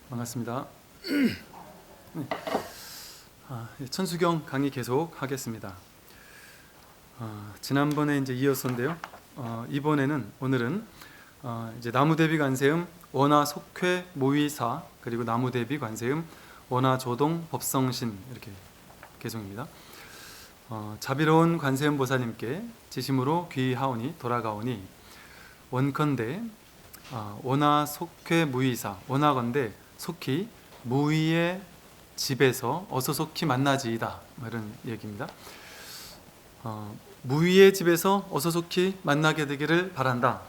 반갑습니다. 네. 천수경 강의 계속 하겠습니다. 지난번에 이제 이어서인데요. 오늘은 이제 나무대비 관세음 원화 속회 모의사 그리고 나무대비 관세음 원화 조동 법성신 이렇게 계속입니다. 자비로운 관세음 보살님께 지심으로 귀하오니 돌아가오니 원컨대 원화 속회 무의사 원화건대 속히 무의의 집에서 어서 속히 만나지이다 이런 얘기입니다. 무의의 집에서 어서 속히 만나게 되기를 바란다.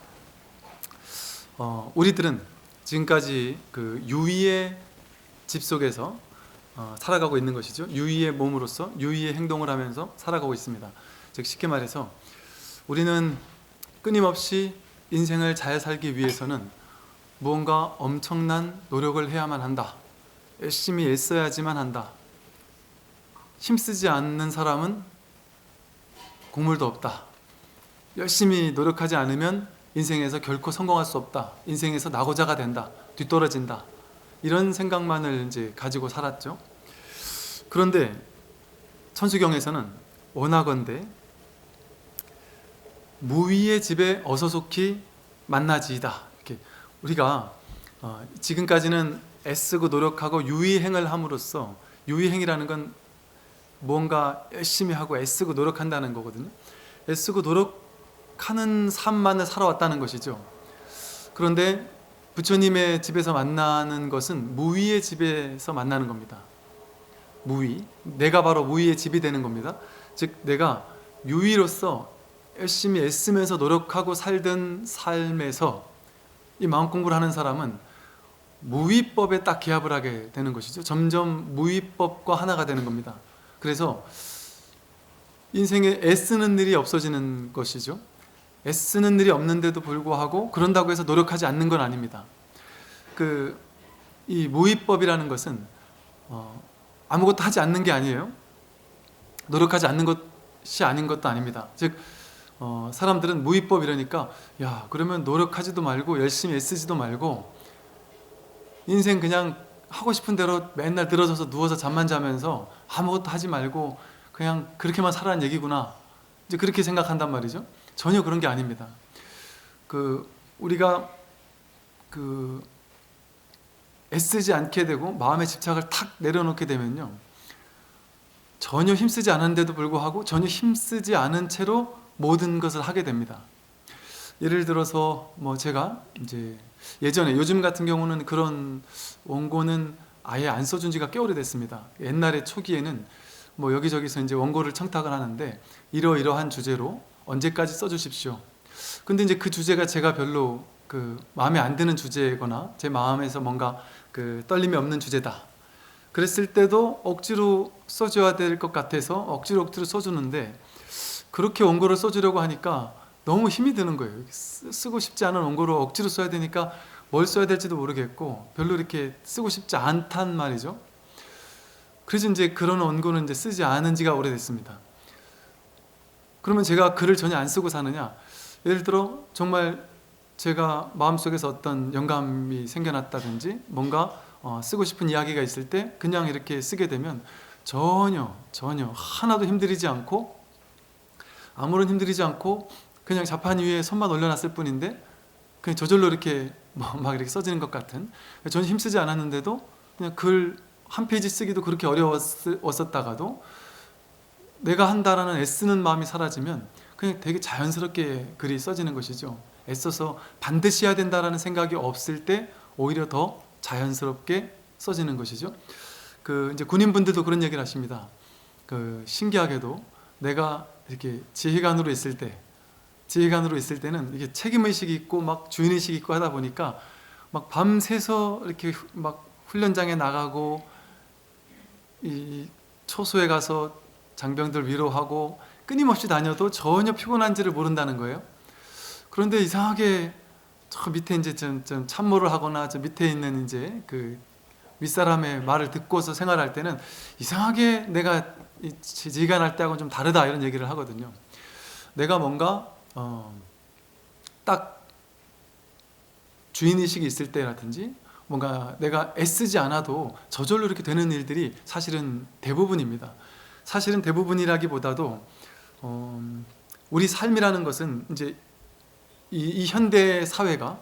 우리들은 지금까지 그 유의의 집 속에서 살아가고 있는 것이죠. 유의의 몸으로서 유의의 행동을 하면서 살아가고 있습니다. 즉 쉽게 말해서 우리는 끊임없이 인생을 잘 살기 위해서는 무언가 엄청난 노력을 해야만 한다. 열심히 애써야지만 한다. 힘쓰지 않는 사람은 곡물도 없다. 열심히 노력하지 않으면 인생에서 결코 성공할 수 없다. 인생에서 낙오자가 된다. 뒤떨어진다. 이런 생각만을 이제 가지고 살았죠. 그런데 천수경에서는 원하건대 무의의 집에 어서 속히 만나지이다. 이렇게 우리가 지금까지는 애쓰고 노력하고 유의행을 함으로써, 유의행이라는 건 뭔가 열심히 하고 애쓰고 노력한다는 거거든요. 애쓰고 노력하는 삶만을 살아왔다는 것이죠. 그런데 부처님의 집에서 만나는 것은 무의의 집에서 만나는 겁니다. 무의, 내가 바로 무의의 집이 되는 겁니다. 즉 내가 유의로서 열심히 애쓰면서 노력하고 살던 삶에서 이 마음 공부를 하는 사람은 무의법에 딱 기합을 하게 되는 것이죠. 점점 무의법과 하나가 되는 겁니다. 그래서 인생에 애쓰는 일이 없어지는 것이죠. 애쓰는 일이 없는데도 불구하고 그런다고 해서 노력하지 않는 건 아닙니다. 이 무의법이라는 것은 아무것도 하지 않는 게 아니에요. 노력하지 않는 것이 아닌 것도 아닙니다. 즉 사람들은 무의법 이러니까 야 그러면 노력하지도 말고 열심히 애쓰지도 말고 인생 그냥 하고 싶은 대로 맨날 늘어져서 누워서 잠만 자면서 아무것도 하지 말고 그냥 그렇게만 살아는 얘기구나. 이제 그렇게 생각한단 말이죠. 전혀 그런 게 아닙니다. 우리가 애쓰지 않게 되고 마음의 집착을 탁 내려놓게 되면요. 전혀 힘쓰지 않은데도 불구하고 전혀 힘쓰지 않은 채로 모든 것을 하게 됩니다. 예를 들어서 제가 이제 예전에 요즘 같은 경우는 그런 원고는 아예 안 써준 지가 꽤 오래됐습니다. 옛날에 초기에는 여기저기서 이제 원고를 청탁을 하는데 이러이러한 주제로 언제까지 써주십시오. 근데 이제 그 주제가 제가 별로 마음에 안 드는 주제거나 제 마음에서 뭔가 떨림이 없는 주제다. 그랬을 때도 억지로 써줘야 될 것 같아서 억지로 써주는데 그렇게 원고를 써주려고 하니까 너무 힘이 드는 거예요. 쓰고 싶지 않은 원고를 억지로 써야 되니까 뭘 써야 될지도 모르겠고 별로 이렇게 쓰고 싶지 않단 말이죠. 그래서 이제 그런 원고는 이제 쓰지 않은 지가 오래됐습니다. 그러면 제가 글을 전혀 안 쓰고 사느냐? 예를 들어 정말 제가 마음속에서 어떤 영감이 생겨났다든지 뭔가 쓰고 싶은 이야기가 있을 때 그냥 이렇게 쓰게 되면 전혀 하나도 힘들이지 않고 아무런 힘들이지 않고 그냥 자판 위에 손만 올려놨을 뿐인데 그냥 저절로 이렇게 막 이렇게 써지는 것 같은, 전혀 힘쓰지 않았는데도 그냥 글 한 페이지 쓰기도 그렇게 어려웠었다가도 내가 한다라는 애쓰는 마음이 사라지면 그냥 되게 자연스럽게 글이 써지는 것이죠. 애써서 반드시 해야 된다라는 생각이 없을 때 오히려 더 자연스럽게 써지는 것이죠. 이제 군인분들도 그런 얘기를 하십니다. 신기하게도 내가 이렇게 지휘관으로 있을 때는 이게 책임의식이 있고 막 주인의식이 있고 하다 보니까 막 밤새서 이렇게 막 훈련장에 나가고 이 초소에 가서 장병들 위로하고 끊임없이 다녀도 전혀 피곤한지를 모른다는 거예요. 그런데 이상하게 저 밑에 이제 좀 참모를 하거나 저 밑에 있는 이제 윗사람의 말을 듣고서 생활할 때는 이상하게 내가 지휘관할 때하고는 좀 다르다 이런 얘기를 하거든요. 내가 뭔가 딱 주인의식이 있을 때라든지 뭔가 내가 애쓰지 않아도 저절로 이렇게 되는 일들이 사실은 대부분입니다. 사실은 대부분이라기보다도 우리 삶이라는 것은 이제 이 현대 사회가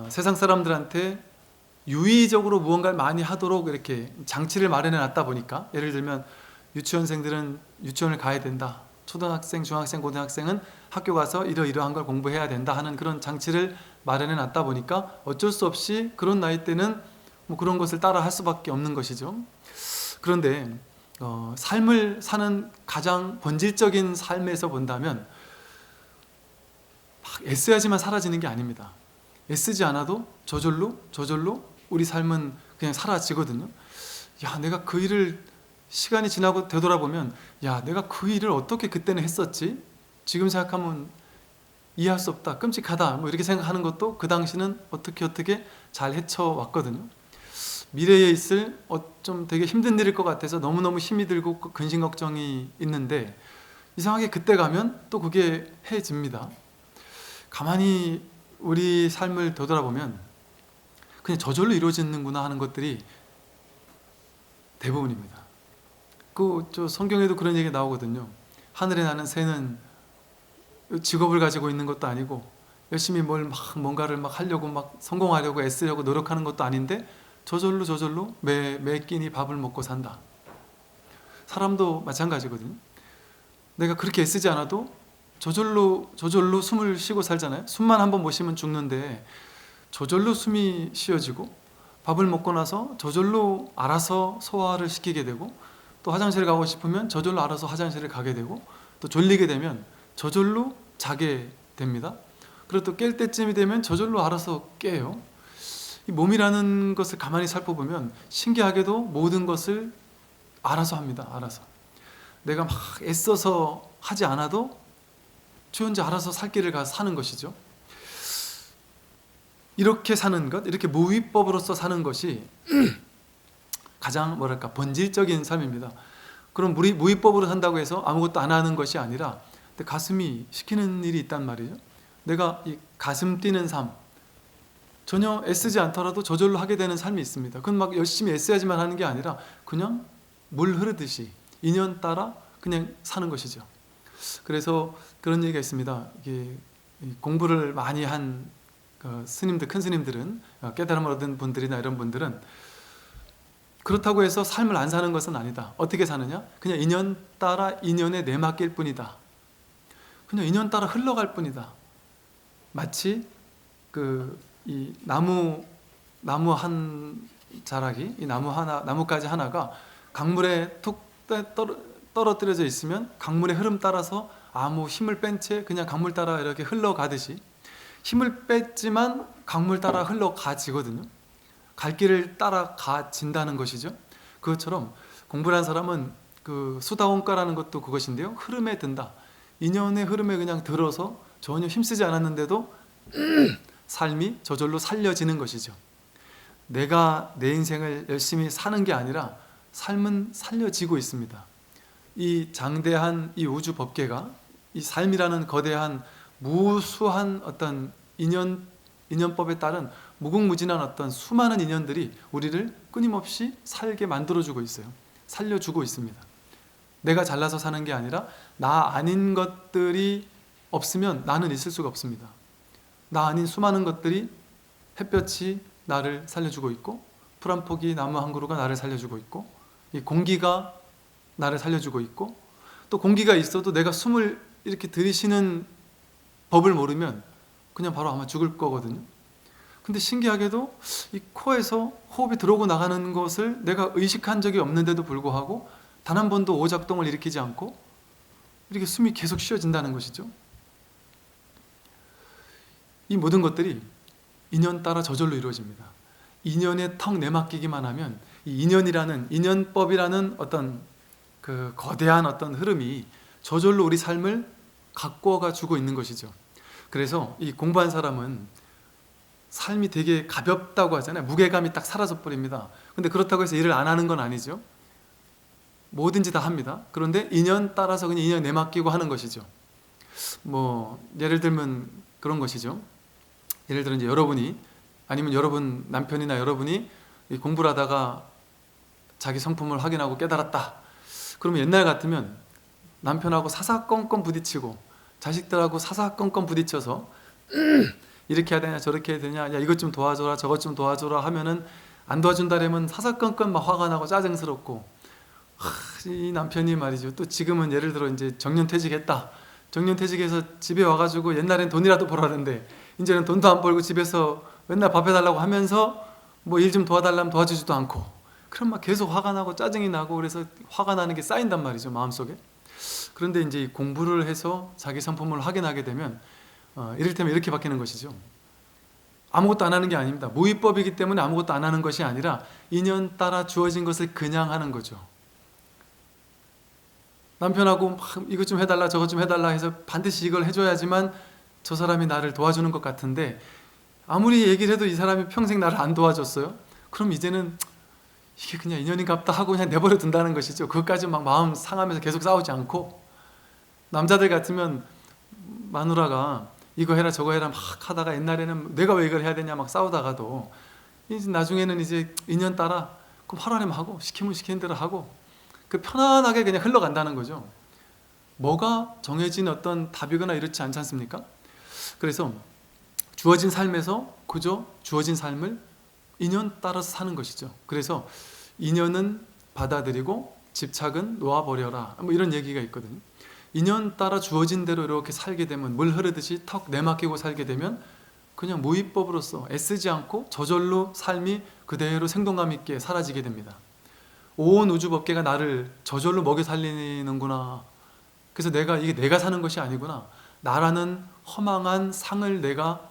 세상 사람들한테 유의적으로 무언가를 많이 하도록 이렇게 장치를 마련해 놨다 보니까, 예를 들면 유치원생들은 유치원을 가야 된다, 초등학생, 중학생, 고등학생은 학교 가서 이러이러한 걸 공부해야 된다 하는 그런 장치를 마련해 놨다 보니까 어쩔 수 없이 그런 나이 때는 뭐 그런 것을 따라 할 수밖에 없는 것이죠. 그런데 삶을 사는 가장 본질적인 삶에서 본다면 막 애써야지만 사라지는 게 아닙니다. 애쓰지 않아도 저절로 우리 삶은 그냥 사라지거든요. 야, 내가 그 일을 시간이 지나고 되돌아보면, 야, 내가 그 일을 어떻게 그때는 했었지? 지금 생각하면 이해할 수 없다, 끔찍하다, 뭐 이렇게 생각하는 것도 그 당시는 어떻게 잘 헤쳐왔거든요. 미래에 있을 좀 되게 힘든 일일 것 같아서 너무너무 힘이 들고 근심 걱정이 있는데, 이상하게 그때 가면 또 그게 해집니다. 가만히 우리 삶을 되돌아보면 그냥 저절로 이루어지는구나 하는 것들이 대부분입니다. 저 성경에도 그런 얘기가 나오거든요. 하늘에 나는 새는 직업을 가지고 있는 것도 아니고 열심히 뭔가를 하려고 성공하려고 애쓰려고 노력하는 것도 아닌데 저절로 매 끼니 밥을 먹고 산다. 사람도 마찬가지거든요. 내가 그렇게 애쓰지 않아도 저절로 숨을 쉬고 살잖아요. 숨만 한번 못 쉬면 죽는데 저절로 숨이 쉬어지고, 밥을 먹고 나서 저절로 알아서 소화를 시키게 되고, 또 화장실을 가고 싶으면 저절로 알아서 화장실을 가게 되고, 또 졸리게 되면 저절로 자게 됩니다. 그리고 또 깰 때쯤이 되면 저절로 알아서 깨요. 이 몸이라는 것을 가만히 살펴보면 신기하게도 모든 것을 알아서 합니다. 알아서. 내가 막 애써서 하지 않아도 지 혼자 알아서 살 길을 가서 사는 것이죠. 이렇게 사는 것, 이렇게 무위법으로서 사는 것이 가장 본질적인 삶입니다. 그럼 무위법으로 산다고 해서 아무것도 안 하는 것이 아니라 가슴이 시키는 일이 있단 말이죠. 내가 이 가슴 뛰는 삶, 전혀 애쓰지 않더라도 저절로 하게 되는 삶이 있습니다. 그건 열심히 애써야지만 하는 게 아니라 그냥 물 흐르듯이 인연 따라 그냥 사는 것이죠. 그래서 그런 얘기가 있습니다. 이게 공부를 많이 한 스님들, 큰 스님들은, 깨달음을 얻은 분들이나 이런 분들은 그렇다고 해서 삶을 안 사는 것은 아니다. 어떻게 사느냐? 그냥 인연 따라 인연에 내맡길 뿐이다. 그냥 인연 따라 흘러갈 뿐이다. 마치 이 나무 한 자락이, 이 나뭇가지 하나가 강물에 툭 떨어뜨려져 있으면 강물의 흐름 따라서 아무 힘을 뺀 채 그냥 강물 따라 이렇게 흘러가듯이, 힘을 뺐지만 강물 따라 흘러가지거든요. 갈 길을 따라가진다는 것이죠. 그것처럼 공부를 한 사람은 수다원가라는 것도 그것인데요. 흐름에 든다. 인연의 흐름에 그냥 들어서 전혀 힘쓰지 않았는데도 삶이 저절로 살려지는 것이죠. 내가 내 인생을 열심히 사는 게 아니라 삶은 살려지고 있습니다. 이 장대한 이 우주 법계가, 이 삶이라는 거대한 무수한 어떤 인연법에 따른 무궁무진한 어떤 수많은 인연들이 우리를 끊임없이 살게 만들어주고 있어요. 살려주고 있습니다. 내가 잘나서 사는 게 아니라 나 아닌 것들이 없으면 나는 있을 수가 없습니다. 나 아닌 수많은 것들이, 햇볕이 나를 살려주고 있고, 풀 한 포기 나무 한 그루가 나를 살려주고 있고, 이 공기가 나를 살려주고 있고, 또 공기가 있어도 내가 숨을 이렇게 들이쉬는 법을 모르면 그냥 바로 아마 죽을 거거든요. 근데 신기하게도 이 코에서 호흡이 들어오고 나가는 것을 내가 의식한 적이 없는데도 불구하고 단 한 번도 오작동을 일으키지 않고 이렇게 숨이 계속 쉬어진다는 것이죠. 이 모든 것들이 인연 따라 저절로 이루어집니다. 인연에 턱 내맡기기만 하면 이 인연법이라는 어떤 거대한 어떤 흐름이 저절로 우리 삶을 가꾸어가 주고 있는 것이죠. 그래서 이 공부한 사람은 삶이 되게 가볍다고 하잖아요. 무게감이 딱 사라져 버립니다. 근데 그렇다고 해서 일을 안 하는 건 아니죠. 뭐든지 다 합니다. 그런데 인연 따라서 그냥 인연 내맡기고 하는 것이죠. 예를 들면 그런 것이죠. 예를 들어 이제 여러분이 아니면 여러분 남편이나 여러분이 공부를 하다가 자기 성품을 확인하고 깨달았다. 그러면 옛날 같으면 남편하고 사사건건 부딪히고 자식들하고 사사건건 부딪혀서 이렇게 해야 되냐 저렇게 해야 되냐, 야 이것 좀 도와줘라 저것 좀 도와줘라 하면은 안 도와준다라면 사사건건 막 화가 나고 짜증스럽고, 이 남편이 말이죠. 또 지금은 예를 들어 이제 정년퇴직했다. 정년퇴직해서 집에 와가지고 옛날엔 돈이라도 벌었는데 이제는 돈도 안 벌고 집에서 맨날 밥 해달라고 하면서 뭐 일 좀 도와달라면 도와주지도 않고, 그럼 막 계속 화가 나고 짜증이 나고, 그래서 화가 나는 게 쌓인단 말이죠, 마음속에. 그런데 이제 공부를 해서 자기 성품을 확인하게 되면 이를테면 이렇게 바뀌는 것이죠. 아무것도 안 하는 게 아닙니다. 무위법이기 때문에 아무것도 안 하는 것이 아니라 인연 따라 주어진 것을 그냥 하는 거죠. 남편하고 막 이것 좀 해달라 저것 좀 해달라 해서 반드시 이걸 해줘야지만 저 사람이 나를 도와주는 것 같은데, 아무리 얘기를 해도 이 사람이 평생 나를 안 도와줬어요. 그럼 이제는 이게 그냥 인연인갑다 하고 그냥 내버려 둔다는 것이죠. 그것까지 막 마음 상하면서 계속 싸우지 않고, 남자들 같으면 마누라가 이거 해라 저거 해라 막 하다가 옛날에는 내가 왜 이걸 해야 되냐 막 싸우다가도 이제 나중에는 이제 인연 따라 그럼 하라면 하고 시키면 시키는 대로 하고, 그 편안하게 그냥 흘러간다는 거죠. 뭐가 정해진 어떤 답이거나 이렇지 않지 않습니까? 그래서 주어진 삶에서 그저 주어진 삶을 인연 따라서 사는 것이죠. 그래서 인연은 받아들이고 집착은 놓아버려라, 뭐 이런 얘기가 있거든요. 인연 따라 주어진 대로 이렇게 살게 되면, 물 흐르듯이 턱 내맡기고 살게 되면 그냥 무위법으로서 애쓰지 않고 저절로 삶이 그대로 생동감 있게 사라지게 됩니다. 온 우주법계가 나를 저절로 먹여 살리는구나. 그래서 이게 내가 사는 것이 아니구나. 나라는 허망한 상을 내가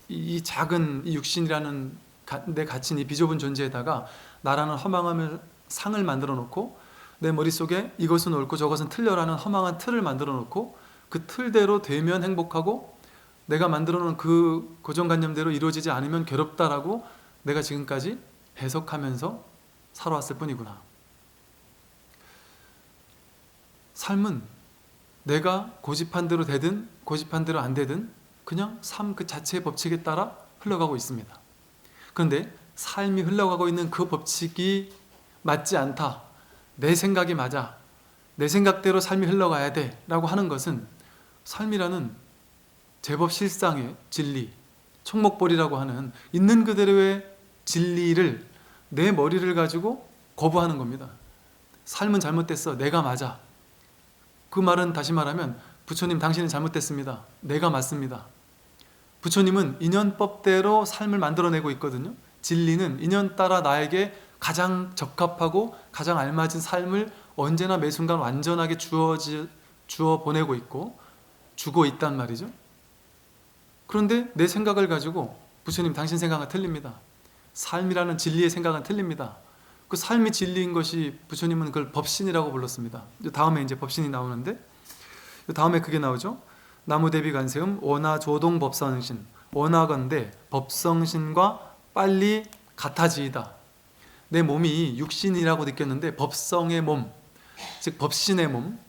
이 작은 이 육신이라는 내 갇힌 이 비좁은 존재에다가 나라는 허망함을 상을 만들어 놓고, 내 머릿속에 이것은 옳고 저것은 틀려라는 허망한 틀을 만들어 놓고, 그 틀대로 되면 행복하고 내가 만들어 놓은 그 고정관념대로 이루어지지 않으면 괴롭다라고 내가 지금까지 해석하면서 살아왔을 뿐이구나. 삶은 내가 고집한 대로 되든 고집한 대로 안 되든 그냥 삶 그 자체의 법칙에 따라 흘러가고 있습니다. 그런데 삶이 흘러가고 있는 그 법칙이 맞지 않다, 내 생각이 맞아, 내 생각대로 삶이 흘러가야 돼 라고 하는 것은 삶이라는 제법 실상의 진리, 총목볼이라고 하는 있는 그대로의 진리를 내 머리를 가지고 거부하는 겁니다. 삶은 잘못됐어, 내가 맞아. 그 말은 다시 말하면 부처님 당신은 잘못됐습니다, 내가 맞습니다. 부처님은 인연법대로 삶을 만들어내고 있거든요. 진리는 인연 따라 나에게 가장 적합하고 가장 알맞은 삶을 언제나 매 순간 완전하게 주어 보내고 있고 주고 있단 말이죠. 그런데 내 생각을 가지고 부처님 당신 생각은 틀립니다, 삶이라는 진리의 생각은 틀립니다. 그 삶이 진리인 것이 부처님은 그걸 법신이라고 불렀습니다. 다음에 이제 법신이 나오는데, 다음에 그게 나오죠. 나무대비관세음 원하조동 법성신. 원하건대 법성신과 빨리 같아지이다. 내 몸이 육신이라고 느꼈는데 법성의 몸, 즉 법신의 몸,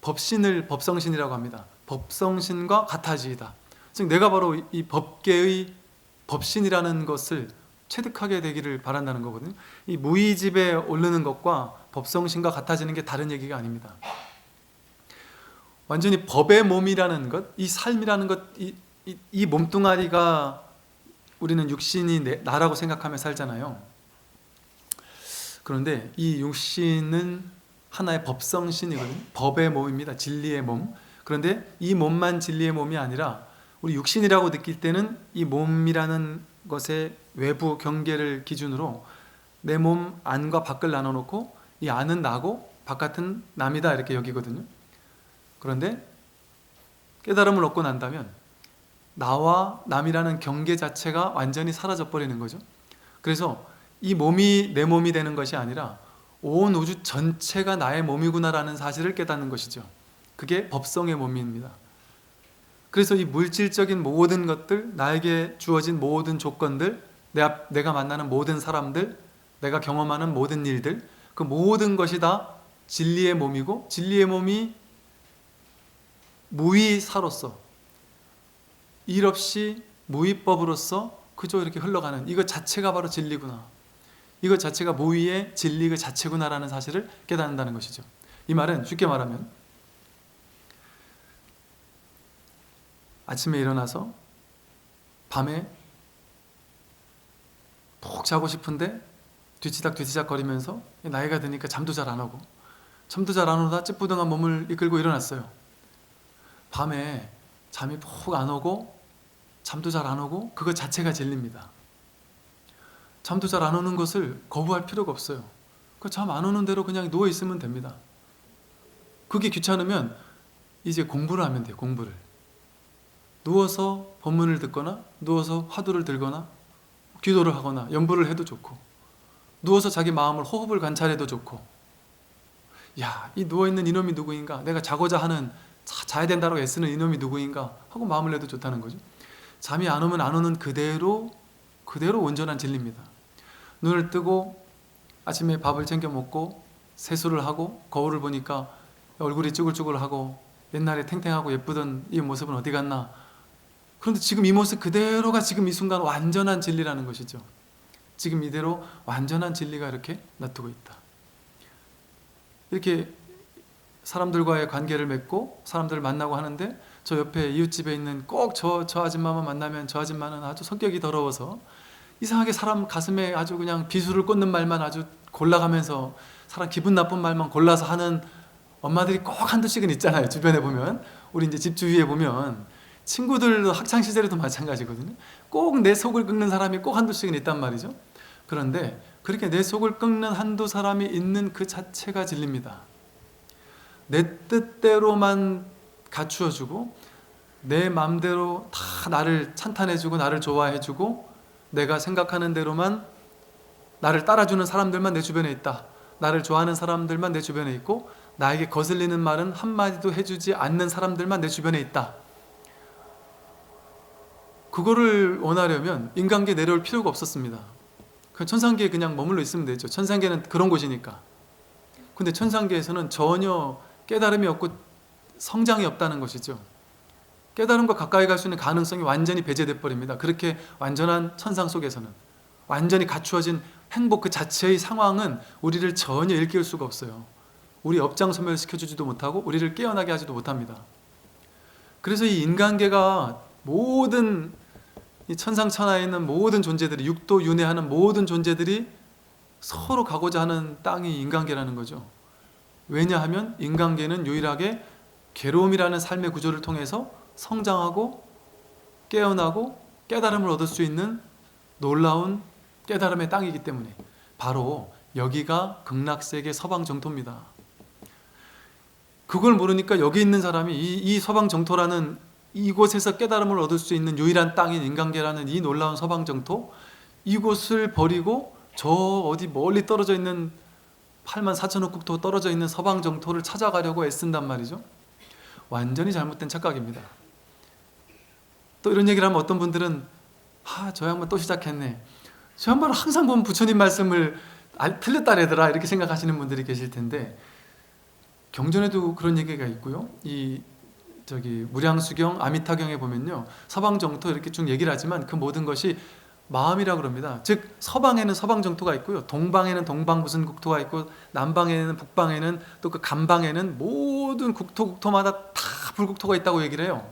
법신을 법성신이라고 합니다. 법성신과 같아지이다. 즉 내가 바로 이 법계의 법신이라는 것을 체득하게 되기를 바란다는 거거든요. 이 무의집에 오르는 것과 법성신과 같아지는 게 다른 얘기가 아닙니다. 완전히 법의 몸이라는 것, 이 삶이라는 것, 이 몸뚱아리가 우리는 육신이 나라고 생각하며 살잖아요. 그런데 이 육신은 하나의 법성신이거든요. 법의 몸입니다. 진리의 몸. 그런데 이 몸만 진리의 몸이 아니라 우리 육신이라고 느낄 때는 이 몸이라는 것의 외부 경계를 기준으로 내 몸 안과 밖을 나눠놓고 이 안은 나고 바깥은 남이다 이렇게 여기거든요. 그런데 깨달음을 얻고 난다면 나와 남이라는 경계 자체가 완전히 사라져 버리는 거죠. 그래서 이 몸이 내 몸이 되는 것이 아니라 온 우주 전체가 나의 몸이구나라는 사실을 깨닫는 것이죠. 그게 법성의 몸입니다. 그래서 이 물질적인 모든 것들, 나에게 주어진 모든 조건들, 내가 만나는 모든 사람들, 내가 경험하는 모든 일들, 그 모든 것이 다 진리의 몸이고, 진리의 몸이 무위사로서 일 없이 무위법으로서 그저 이렇게 흘러가는 이것 자체가 바로 진리구나. 이것 자체가 모의의 진리 그 자체구나라는 사실을 깨닫는다는 것이죠. 이 말은 쉽게 말하면 아침에 일어나서 밤에 푹 자고 싶은데 뒤치닥 거리면서 나이가 드니까 잠도 잘 안 오고 잠도 잘 안 오다 찌뿌둥한 몸을 이끌고 일어났어요. 밤에 잠이 푹 안 오고 잠도 잘 안 오고 그것 자체가 진리입니다. 잠도 잘 안 오는 것을 거부할 필요가 없어요. 그 잠 안 오는 대로 그냥 누워 있으면 됩니다. 그게 귀찮으면 이제 공부를 하면 돼요. 공부를. 누워서 본문을 듣거나 누워서 화두를 들거나 기도를 하거나 연부를 해도 좋고 누워서 자기 마음을 호흡을 관찰해도 좋고 야, 이 누워있는 이놈이 누구인가? 내가 자고자 하는 자야 된다고 애쓰는 이놈이 누구인가? 하고 마음을 내도 좋다는 거죠. 잠이 안 오면 안 오는 그대로 온전한 진리입니다. 눈을 뜨고 아침에 밥을 챙겨 먹고 세수를 하고 거울을 보니까 얼굴이 쭈글쭈글하고 옛날에 탱탱하고 예쁘던 이 모습은 어디 갔나? 그런데 지금 이 모습 그대로가 지금 이 순간 완전한 진리라는 것이죠. 지금 이대로 완전한 진리가 이렇게 놔두고 있다. 이렇게 사람들과의 관계를 맺고 사람들을 만나고 하는데 저 옆에 이웃집에 있는 꼭 저 아줌마만 만나면 저 아줌마는 아주 성격이 더러워서 이상하게 사람 가슴에 아주 그냥 비수를 꽂는 말만 아주 골라가면서 사람 기분 나쁜 말만 골라서 하는 엄마들이 꼭 한두씩은 있잖아요. 주변에 보면 우리 이제 집 주위에 보면 친구들도 학창시절에도 마찬가지거든요. 꼭 내 속을 긁는 사람이 꼭 한두씩은 있단 말이죠. 그런데 그렇게 내 속을 긁는 한두 사람이 있는 그 자체가 진리입니다. 내 뜻대로만 갖추어주고 내 마음대로 다 나를 찬탄해주고 나를 좋아해주고 내가 생각하는 대로만 나를 따라주는 사람들만 내 주변에 있다. 나를 좋아하는 사람들만 내 주변에 있고 나에게 거슬리는 말은 한마디도 해주지 않는 사람들만 내 주변에 있다. 그거를 원하려면 인간계에 내려올 필요가 없었습니다. 천상계에 그냥 머물러 있으면 되죠. 천상계는 그런 곳이니까. 근데 천상계에서는 전혀 깨달음이 없고 성장이 없다는 것이죠. 깨달음과 가까이 갈 수 있는 가능성이 완전히 배제돼 버립니다. 그렇게 완전한 천상 속에서는 완전히 갖추어진 행복 그 자체의 상황은 우리를 전혀 일깨울 수가 없어요. 우리 업장 소멸시켜주지도 못하고 우리를 깨어나게 하지도 못합니다. 그래서 이 인간계가 모든 이 천상천하에 있는 모든 존재들이 육도 윤회하는 모든 존재들이 서로 가고자 하는 땅이 인간계라는 거죠. 왜냐하면 인간계는 유일하게 괴로움이라는 삶의 구조를 통해서 성장하고 깨어나고 깨달음을 얻을 수 있는 놀라운 깨달음의 땅이기 때문에 바로 여기가 극락세계 서방 정토입니다. 그걸 모르니까 여기 있는 사람이 이 서방 정토라는 이곳에서 깨달음을 얻을 수 있는 유일한 땅인 인간계라는 이 놀라운 서방 정토 이곳을 버리고 저 어디 멀리 떨어져 있는 84,000억 국토 떨어져 있는 서방 정토를 찾아가려고 애쓴단 말이죠. 완전히 잘못된 착각입니다. 또 이런 얘기를 하면 어떤 분들은 저 양반 또 시작했네. 저 양반은 항상 보면 부처님 말씀을 틀렸다래더라 이렇게 생각하시는 분들이 계실 텐데 경전에도 그런 얘기가 있고요. 무량수경 아미타경에 보면요. 서방 정토 이렇게 쭉 얘기를 하지만 그 모든 것이 마음이라고 그럽니다. 즉 서방에는 서방 정토가 있고요. 동방에는 동방 무슨 국토가 있고 남방에는 북방에는 또 그 간방에는 모든 국토마다 다 불국토가 있다고 얘기를 해요.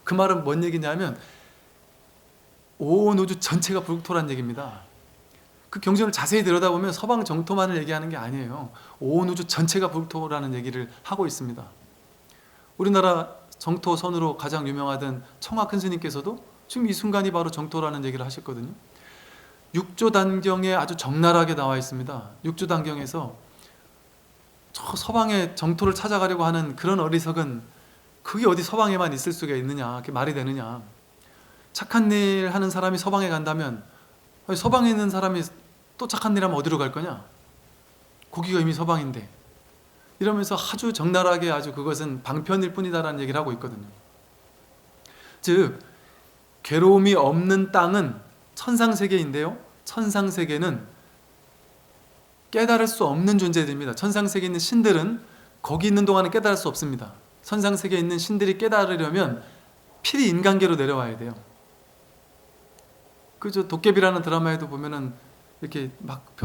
그 말은 뭔 얘기냐면 온 우주 전체가 불국토라는 얘기입니다. 그 경전을 자세히 들여다보면 서방 정토만을 얘기하는 게 아니에요. 온 우주 전체가 불국토라는 얘기를 하고 있습니다. 우리나라 정토 선으로 가장 유명하던 청화 큰 스님께서도 지금 이 순간이 바로 정토라는 얘기를 하셨거든요. 육조 단경에 아주 적나라하게 나와 있습니다. 육조 단경에서 저 서방의 정토를 찾아가려고 하는 그런 어리석은 그게 어디 서방에만 있을 수가 있느냐, 그게 말이 되느냐. 착한 일 하는 사람이 서방에 간다면 서방에 있는 사람이 또 착한 일 하면 어디로 갈 거냐? 거기가 이미 서방인데 이러면서 아주 적나라하게 아주 그것은 방편일 뿐이다라는 얘기를 하고 있거든요. 즉 괴로움이 없는 땅은 천상세계인데요. 천상세계는 깨달을 수 없는 존재들입니다. 천상세계에 있는 신들은 거기 있는 동안은 깨달을 수 없습니다. 천상세계에 있는 신들이 깨달으려면 필히 인간계로 내려와야 돼요. 그저 도깨비라는 드라마에도 보면은 이렇게 막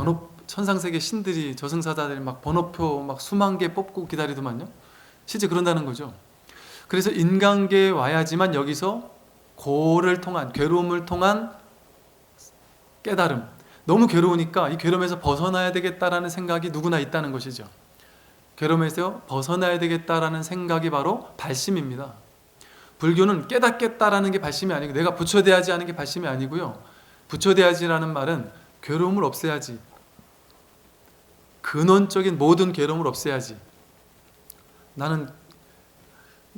천상세계 신들이 저승사자들이 막 번호표 막 수만 개 뽑고 기다리더만요. 실제 그런다는 거죠. 그래서 인간계에 와야지만 여기서 고를 통한, 괴로움을 통한 깨달음, 너무 괴로우니까 이 괴로움에서 벗어나야 되겠다라는 생각이 누구나 있다는 것이죠. 괴로움에서 벗어나야 되겠다라는 생각이 바로 발심입니다. 불교는 깨닫겠다라는 게 발심이 아니고 내가 부처돼야지 하는 게 발심이 아니고요. 부처돼야지라는 말은 괴로움을 없애야지, 근원적인 모든 괴로움을 없애야지. 나는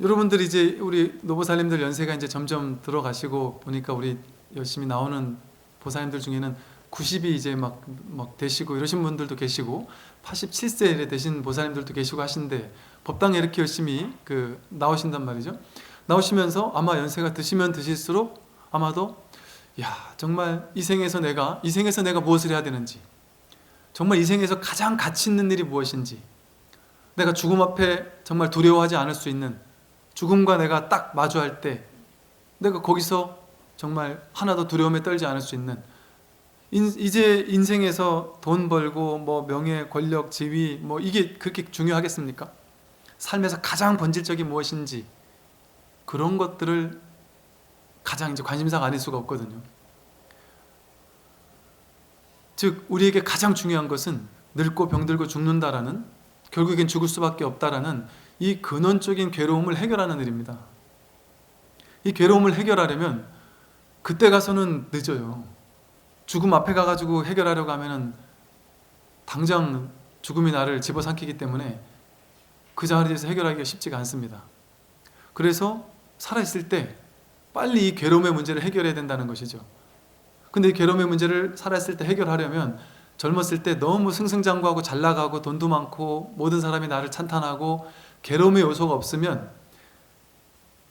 여러분들이 이제 우리 노보살님들 연세가 이제 점점 들어가시고 보니까 우리 열심히 나오는 보살님들 중에는 90이 이제 막 되시고 이러신 분들도 계시고 87세 되신 보살님들도 계시고 하신데 법당에 이렇게 열심히 나오신단 말이죠. 나오시면서 아마 연세가 드시면 드실수록 아마도 정말 이 생에서 내가 무엇을 해야 되는지, 정말 이 생에서 가장 가치 있는 일이 무엇인지, 내가 죽음 앞에 정말 두려워하지 않을 수 있는, 죽음과 내가 딱 마주할 때 내가 거기서 정말 하나도 두려움에 떨지 않을 수 있는, 이제 인생에서 돈 벌고 명예, 권력, 지위 이게 그렇게 중요하겠습니까? 삶에서 가장 본질적이 무엇인지 그런 것들을 가장 이제 관심사가 아닐 수가 없거든요. 즉 우리에게 가장 중요한 것은 늙고 병들고 죽는다라는, 결국엔 죽을 수밖에 없다라는 이 근원적인 괴로움을 해결하는 일입니다. 이 괴로움을 해결하려면 그때 가서는 늦어요. 죽음 앞에 가가지고 해결하려고 하면은 당장 죽음이 나를 집어삼키기 때문에 그 자리에서 해결하기가 쉽지가 않습니다. 그래서 살아있을 때 빨리 이 괴로움의 문제를 해결해야 된다는 것이죠. 근데 이 괴로움의 문제를 살아있을 때 해결하려면 젊었을 때 너무 승승장구하고 잘 나가고 돈도 많고 모든 사람이 나를 찬탄하고 괴로움의 요소가 없으면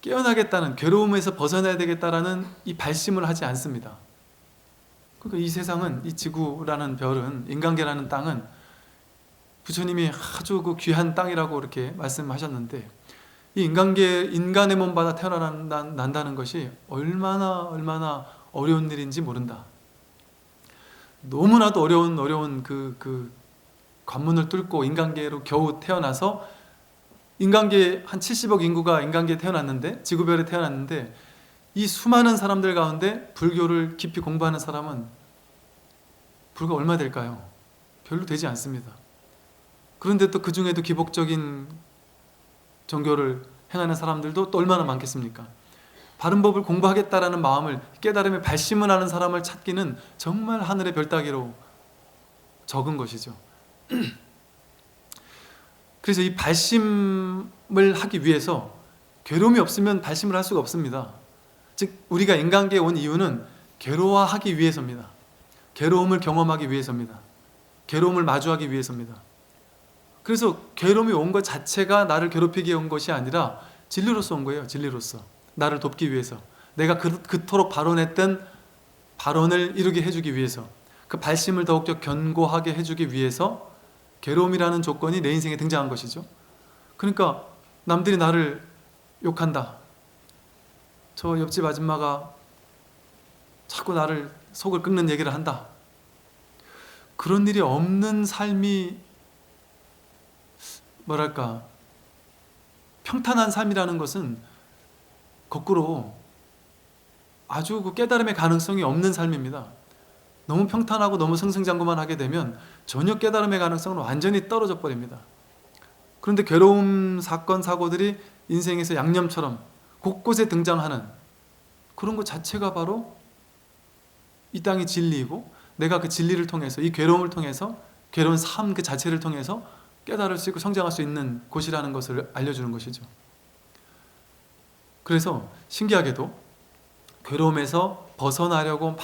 깨어나겠다는, 괴로움에서 벗어나야 되겠다라는 이 발심을 하지 않습니다. 그러니까 이 세상은, 이 지구라는 별은, 인간계라는 땅은 부처님이 아주 귀한 땅이라고 이렇게 말씀하셨는데 이 인간의 몸 받아 태어난다는 것이 얼마나 어려운 일인지 모른다. 너무나도 어려운 그 관문을 뚫고 인간계로 겨우 태어나서, 인간계 한 70억 인구가 인간계에 태어났는데, 지구별에 태어났는데 이 수많은 사람들 가운데 불교를 깊이 공부하는 사람은 불과 얼마 될까요? 별로 되지 않습니다. 그런데 또 그 중에도 기복적인 종교를 행하는 사람들도 또 얼마나 많겠습니까? 바른 법을 공부하겠다라는 마음을, 깨달음에 발심을 하는 사람을 찾기는 정말 하늘의 별 따기로 적은 것이죠. 그래서 이 발심을 하기 위해서 괴로움이 없으면 발심을 할 수가 없습니다. 즉 우리가 인간계에 온 이유는 괴로워하기 위해서입니다. 괴로움을 경험하기 위해서입니다. 괴로움을 마주하기 위해서입니다. 그래서 괴로움이 온 것 자체가 나를 괴롭히기 온 것이 아니라 진리로서 온 거예요. 진리로서 나를 돕기 위해서, 내가 그토록 발언했던 발언을 이루게 해주기 위해서, 그 발심을 더욱더 견고하게 해주기 위해서 괴로움이라는 조건이 내 인생에 등장한 것이죠. 그러니까 남들이 나를 욕한다, 저 옆집 아줌마가 자꾸 나를 속을 긁는 얘기를 한다, 그런 일이 없는 삶이 뭐랄까 평탄한 삶이라는 것은 거꾸로 아주 그 깨달음의 가능성이 없는 삶입니다. 너무 평탄하고 너무 승승장구만 하게 되면 전혀 깨달음의 가능성은 완전히 떨어져 버립니다. 그런데 괴로움 사건 사고들이 인생에서 양념처럼 곳곳에 등장하는 그런 것 자체가 바로 이 땅의 진리이고, 내가 그 진리를 통해서, 이 괴로움을 통해서, 괴로운 삶 그 자체를 통해서 깨달을 수 있고 성장할 수 있는 곳이라는 것을 알려주는 것이죠. 그래서 신기하게도 괴로움에서 벗어나려고 막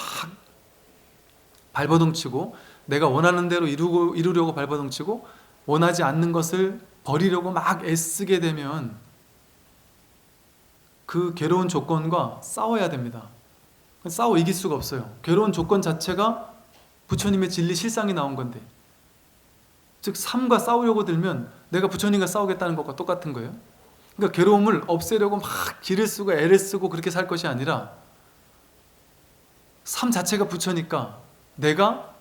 발버둥치고, 내가 원하는 대로 이루려고 발버둥치고, 원하지 않는 것을 버리려고 막 애쓰게 되면 그 괴로운 조건과 싸워야 됩니다. 싸워 이길 수가 없어요. 괴로운 조건 자체가 부처님의 진리 실상이 나온 건데, 즉 삶과 싸우려고 들면 내가 부처님과 싸우겠다는 것과 똑같은 거예요. 그러니까 괴로움을 없애려고 막 기를 쓰고 애를 쓰고 그렇게 살 것이 아니라 삶 자체가 부처니까 내가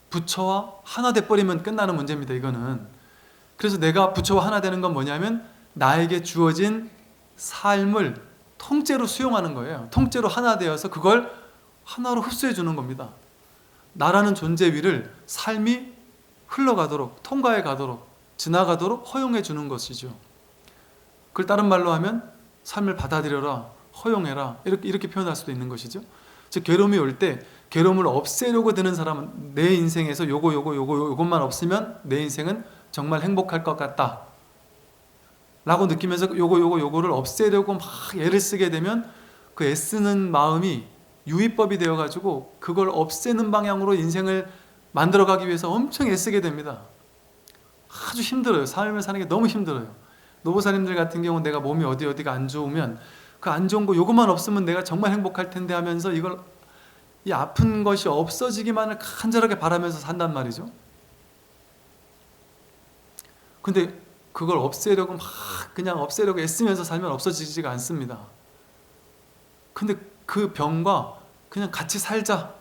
부처와 하나 돼버리면 끝나는 문제입니다. 이거는. 그래서 내가 부처와 하나 되는 건 뭐냐면 나에게 주어진 삶을 통째로 수용하는 거예요. 통째로 하나 되어서 그걸 하나로 흡수해 주는 겁니다. 나라는 존재 위를 삶이 흘러가도록, 통과해 가도록, 지나가도록 허용해 주는 것이죠. 그걸 다른 말로 하면 삶을 받아들여라, 허용해라, 이렇게 표현할 수도 있는 것이죠. 즉 괴로움이 올 때 괴로움을 없애려고 드는 사람은 내 인생에서 요것만 없으면 내 인생은 정말 행복할 것 같다 라고 느끼면서 요거를 없애려고 막 애를 쓰게 되면 그 애쓰는 마음이 유의법이 되어가지고 그걸 없애는 방향으로 인생을 만들어가기 위해서 엄청 애쓰게 됩니다. 아주 힘들어요. 삶을 사는 게 너무 힘들어요. 노보사님들 같은 경우는 내가 몸이 어디가 안 좋으면 그 안 좋은 거 요것만 없으면 내가 정말 행복할 텐데 하면서 이걸 이 아픈 것이 없어지기만을 간절하게 바라면서 산단 말이죠. 근데 그걸 없애려고 막 그냥 없애려고 애쓰면서 살면 없어지지가 않습니다. 근데 그 병과 그냥 같이 살자.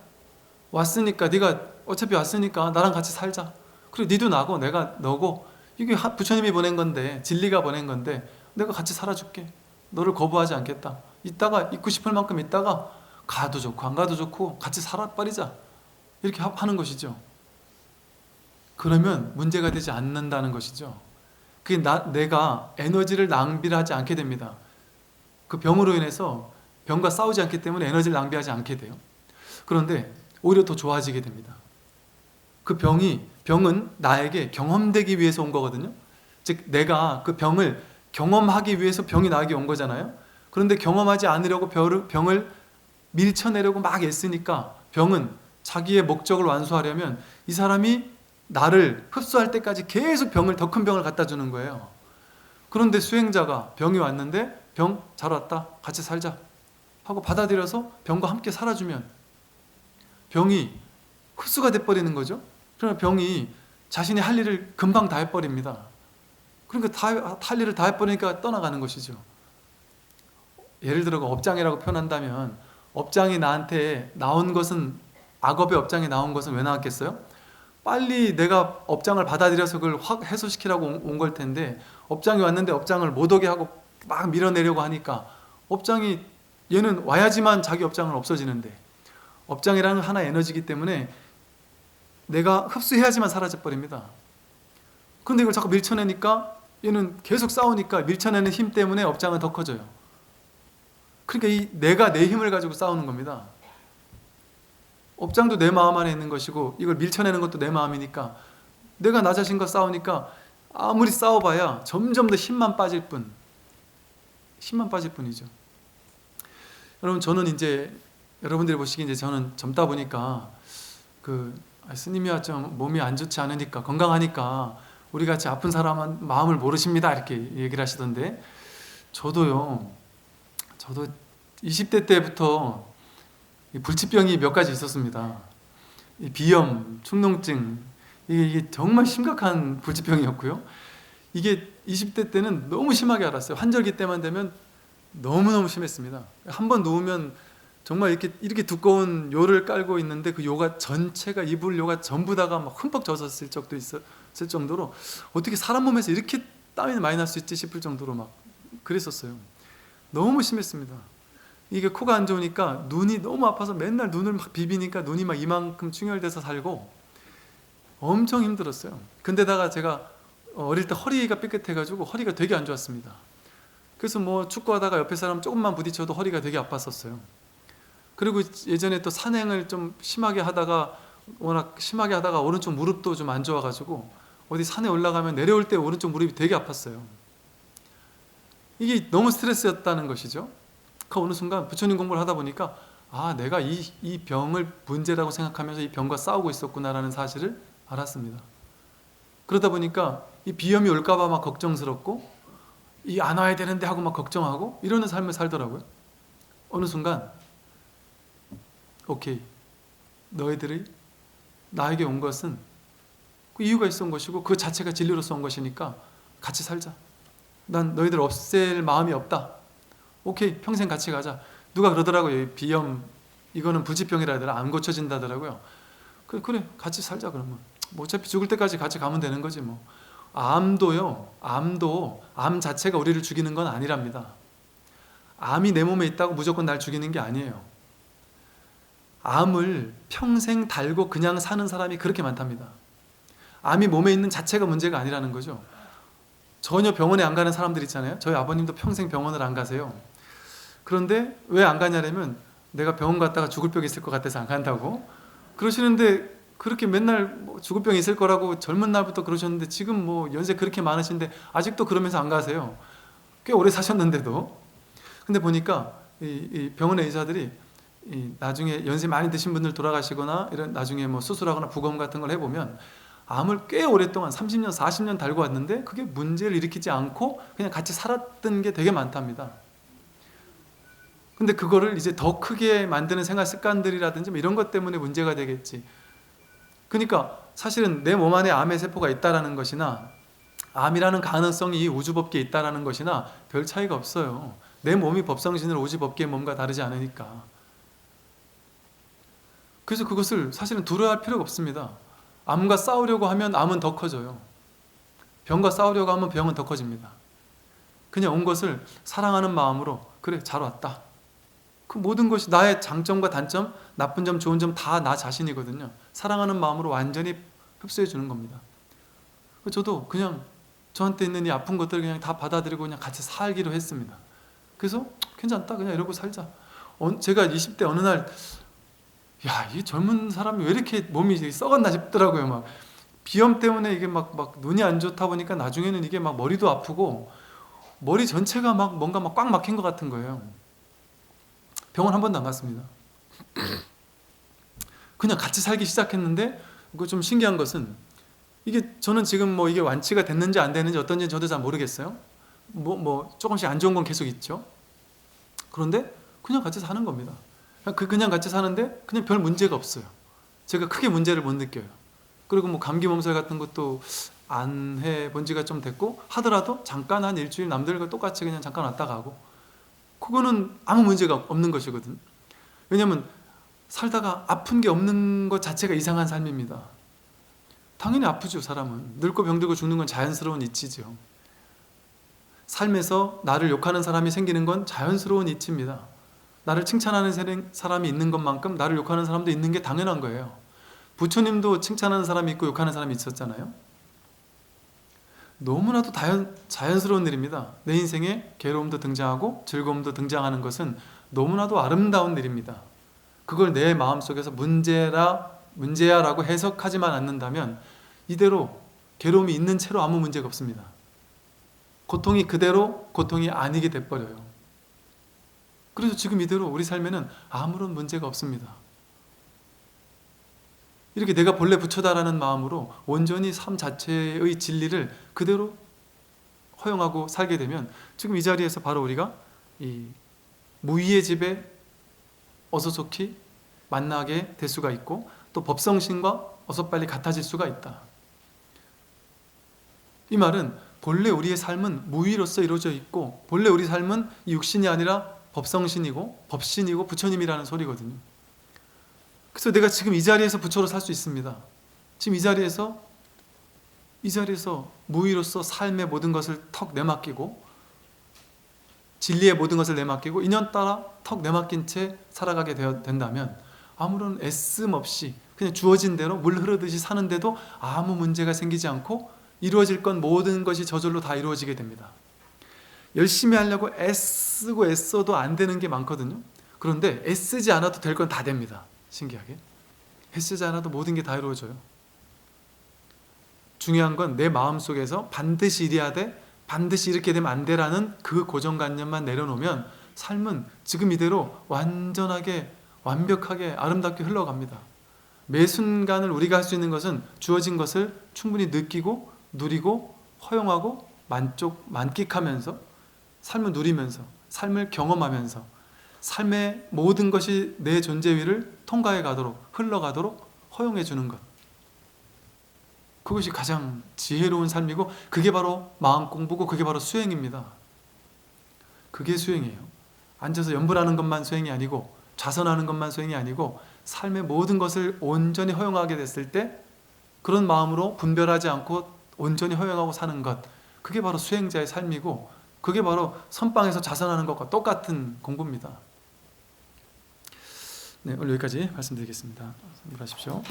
왔으니까 네가 어차피 왔으니까 나랑 같이 살자. 그리고 니도 나고 내가 너고 이게 부처님이 보낸 건데 진리가 보낸 건데 내가 같이 살아줄게. 너를 거부하지 않겠다. 있다가 있고 싶을 만큼 있다가 가도 좋고 안 가도 좋고 같이 살아버리자. 이렇게 하는 것이죠. 그러면 문제가 되지 않는다는 것이죠. 그게 내가 에너지를 낭비를 하지 않게 됩니다. 그 병으로 인해서 병과 싸우지 않기 때문에 에너지를 낭비하지 않게 돼요. 그런데 오히려 더 좋아지게 됩니다. 그 병은 나에게 경험되기 위해서 온 거거든요. 즉 내가 그 병을 경험하기 위해서 병이 나에게 온 거잖아요. 그런데 경험하지 않으려고 병을 밀쳐내려고 막 애쓰니까 병은 자기의 목적을 완수하려면 이 사람이 나를 흡수할 때까지 계속 더 큰 병을 갖다 주는 거예요. 그런데 수행자가 병이 왔는데 병 잘 왔다 같이 살자 하고 받아들여서 병과 함께 살아주면 병이 흡수가 돼버리는 거죠. 그러면 병이 자신이 할 일을 금방 다 해버립니다. 그러니까 할 일을 다 해버리니까 떠나가는 것이죠. 예를 들어 업장이라고 표현한다면 업장이 나한테 나온 것은 악업의 업장이 나온 것은 왜 나왔겠어요? 빨리 내가 업장을 받아들여서 그걸 확 해소시키라고 온 걸 텐데 업장이 왔는데 업장을 못 오게 하고 막 밀어내려고 하니까 업장이 얘는 와야지만 자기 업장은 없어지는데 업장이라는 하나의 에너지이기 때문에 내가 흡수해야지만 사라져버립니다. 그런데 이걸 자꾸 밀쳐내니까 얘는 계속 싸우니까 밀쳐내는 힘 때문에 업장은 더 커져요. 그러니까 내가 내 힘을 가지고 싸우는 겁니다. 업장도 내 마음 안에 있는 것이고 이걸 밀쳐내는 것도 내 마음이니까 내가 나 자신과 싸우니까 아무리 싸워봐야 점점 더 힘만 빠질 뿐이죠. 여러분 저는 이제 여러분들이 보시기에 이제 저는 젊다 보니까 스님이야 좀 몸이 안 좋지 않으니까 건강하니까 우리 같이 아픈 사람은 마음을 모르십니다 이렇게 얘기를 하시던데 저도 20대 때부터 불치병이 몇 가지 있었습니다. 비염, 축농증 이게 정말 심각한 불치병이었고요. 이게 20대 때는 너무 심하게 알았어요. 환절기 때만 되면 너무너무 심했습니다. 한번 누우면 정말 이렇게 두꺼운 요를 깔고 있는데 그 요가 전체가 이불 요가 전부 다가 막 흠뻑 젖었을 적도 있었을 정도로 어떻게 사람 몸에서 이렇게 땀이 많이 날 수 있지 싶을 정도로 막 그랬었어요. 너무 심했습니다. 이게 코가 안 좋으니까 눈이 너무 아파서 맨날 눈을 막 비비니까 눈이 막 이만큼 충혈돼서 살고 엄청 힘들었어요. 근데다가 제가 어릴 때 허리가 삐끗해가지고 허리가 되게 안 좋았습니다. 그래서 뭐 축구하다가 옆에 사람 조금만 부딪혀도 허리가 되게 아팠었어요. 그리고 예전에 또 산행을 좀 워낙 심하게 하다가 오른쪽 무릎도 좀 안 좋아가지고 어디 산에 올라가면 내려올 때 오른쪽 무릎이 되게 아팠어요. 이게 너무 스트레스였다는 것이죠. 그 어느 순간 부처님 공부를 하다 보니까 내가 이 병을 문제라고 생각하면서 이 병과 싸우고 있었구나라는 사실을 알았습니다. 그러다 보니까 이 비염이 올까봐 막 걱정스럽고 안 와야 되는데 하고 막 걱정하고 이러는 삶을 살더라고요. 어느 순간 오케이, 너희들이 나에게 온 것은 그 이유가 있어 온 것이고 그 자체가 진리로서 온 것이니까 같이 살자. 난 너희들 없앨 마음이 없다. 오케이, 평생 같이 가자. 누가 그러더라고요. 비염 이거는 불치병이라 하더라. 안 고쳐진다더라고요. 그래 같이 살자 그러면. 뭐 어차피 죽을 때까지 같이 가면 되는 거지 뭐. 암도요. 암도 암 자체가 우리를 죽이는 건 아니랍니다. 암이 내 몸에 있다고 무조건 날 죽이는 게 아니에요. 암을 평생 달고 그냥 사는 사람이 그렇게 많답니다. 암이 몸에 있는 자체가 문제가 아니라는 거죠. 전혀 병원에 안 가는 사람들 있잖아요. 저희 아버님도 평생 병원을 안 가세요. 그런데 왜 안 가냐면 내가 병원 갔다가 죽을 병이 있을 것 같아서 안 간다고 그러시는데, 그렇게 맨날 뭐 죽을 병이 있을 거라고 젊은 날부터 그러셨는데 지금 뭐 연세 그렇게 많으신데 아직도 그러면서 안 가세요. 꽤 오래 사셨는데도. 근데 보니까 이 병원의 의사들이 나중에 연세 많이 드신 분들 돌아가시거나 이런 나중에 뭐 수술하거나 부검 같은 걸 해보면 암을 꽤 오랫동안 30년 40년 달고 왔는데 그게 문제를 일으키지 않고 그냥 같이 살았던 게 되게 많답니다. 근데 그거를 이제 더 크게 만드는 생활 습관들이라든지 뭐 이런 것 때문에 문제가 되겠지. 그러니까 사실은 내 몸 안에 암의 세포가 있다라는 것이나 암이라는 가능성이 이 우주법계에 있다라는 것이나 별 차이가 없어요. 내 몸이 법성신으로 우주법계의 몸과 다르지 않으니까. 그래서 그것을 사실은 두려워할 필요가 없습니다. 암과 싸우려고 하면 암은 더 커져요. 병과 싸우려고 하면 병은 더 커집니다. 그냥 온 것을 사랑하는 마음으로 그래 잘 왔다. 그 모든 것이 나의 장점과 단점, 나쁜 점, 좋은 점 다 나 자신이거든요. 사랑하는 마음으로 완전히 흡수해 주는 겁니다. 저도 그냥 저한테 있는 이 아픈 것들을 그냥 다 받아들이고 그냥 같이 살기로 했습니다. 그래서 괜찮다 그냥 이러고 살자. 제가 20대 어느 날 야, 이 젊은 사람이 왜 이렇게 몸이 썩었나 싶더라고요. 막 비염 때문에 이게 막 눈이 안 좋다 보니까 나중에는 이게 막 머리도 아프고 머리 전체가 막 뭔가 막 꽉 막힌 것 같은 거예요. 병원 한 번도 안 갔습니다. 그냥 같이 살기 시작했는데 그거 좀 신기한 것은 이게 저는 지금 뭐 이게 완치가 됐는지 안 됐는지 어떤지 저도 잘 모르겠어요. 뭐 조금씩 안 좋은 건 계속 있죠. 그런데 그냥 같이 사는 겁니다. 그냥 같이 사는데 그냥 별 문제가 없어요. 제가 크게 문제를 못 느껴요. 그리고 뭐 감기 몸살 같은 것도 안 해본 지가 좀 됐고 하더라도 잠깐 한 일주일 남들과 똑같이 그냥 잠깐 왔다 가고 그거는 아무 문제가 없는 것이거든요. 왜냐하면 살다가 아픈 게 없는 것 자체가 이상한 삶입니다. 당연히 아프죠. 사람은 늙고 병들고 죽는 건 자연스러운 이치죠. 삶에서 나를 욕하는 사람이 생기는 건 자연스러운 이치입니다. 나를 칭찬하는 사람이 있는 것만큼 나를 욕하는 사람도 있는 게 당연한 거예요. 부처님도 칭찬하는 사람이 있고 욕하는 사람이 있었잖아요. 너무나도 자연스러운 일입니다. 내 인생에 괴로움도 등장하고 즐거움도 등장하는 것은 너무나도 아름다운 일입니다. 그걸 내 마음속에서 문제야라고 해석하지만 않는다면 이대로 괴로움이 있는 채로 아무 문제가 없습니다. 고통이 그대로 고통이 아니게 돼버려요. 그래서 지금 이대로 우리 삶에는 아무런 문제가 없습니다. 이렇게 내가 본래 부처다라는 마음으로 온전히 삶 자체의 진리를 그대로 허용하고 살게 되면 지금 이 자리에서 바로 우리가 이 무위의 집에 어서 좋게 만나게 될 수가 있고 또 법성신과 어서 빨리 같아질 수가 있다. 이 말은 본래 우리의 삶은 무위로서 이루어져 있고 본래 우리 삶은 육신이 아니라 법성신이고 법신이고 부처님이라는 소리거든요. 그래서 내가 지금 이 자리에서 부처로 살 수 있습니다. 지금 이 자리에서 무위로서 삶의 모든 것을 턱 내맡기고 진리의 모든 것을 내맡기고 인연 따라 턱 내맡긴 채 살아가게 된다면 아무런 애씀 없이 그냥 주어진 대로 물 흐르듯이 사는데도 아무 문제가 생기지 않고 이루어질 건 모든 것이 저절로 다 이루어지게 됩니다. 열심히 하려고 애쓰고 애써도 안 되는 게 많거든요. 그런데 애쓰지 않아도 될 건 다 됩니다. 신기하게 애쓰지 않아도 모든 게 다 이루어져요. 중요한 건 내 마음속에서 반드시 이래야 돼, 반드시 이렇게 되면 안 돼라는 그 고정관념만 내려놓으면 삶은 지금 이대로 완전하게 완벽하게 아름답게 흘러갑니다. 매 순간을 우리가 할 수 있는 것은 주어진 것을 충분히 느끼고 누리고 허용하고 만끽하면서 삶을 누리면서 삶을 경험하면서 삶의 모든 것이 내 존재 위를 통과해 가도록 흘러가도록 허용해 주는 것, 그것이 가장 지혜로운 삶이고 그게 바로 마음 공부고 그게 바로 수행입니다. 그게 수행이에요. 앉아서 염불하는 것만 수행이 아니고 좌선하는 것만 수행이 아니고 삶의 모든 것을 온전히 허용하게 됐을 때 그런 마음으로 분별하지 않고 온전히 허용하고 사는 것, 그게 바로 수행자의 삶이고 그게 바로 선방에서 좌선하는 것과 똑같은 공부입니다. 네, 오늘 여기까지 말씀드리겠습니다. 선물하십시오.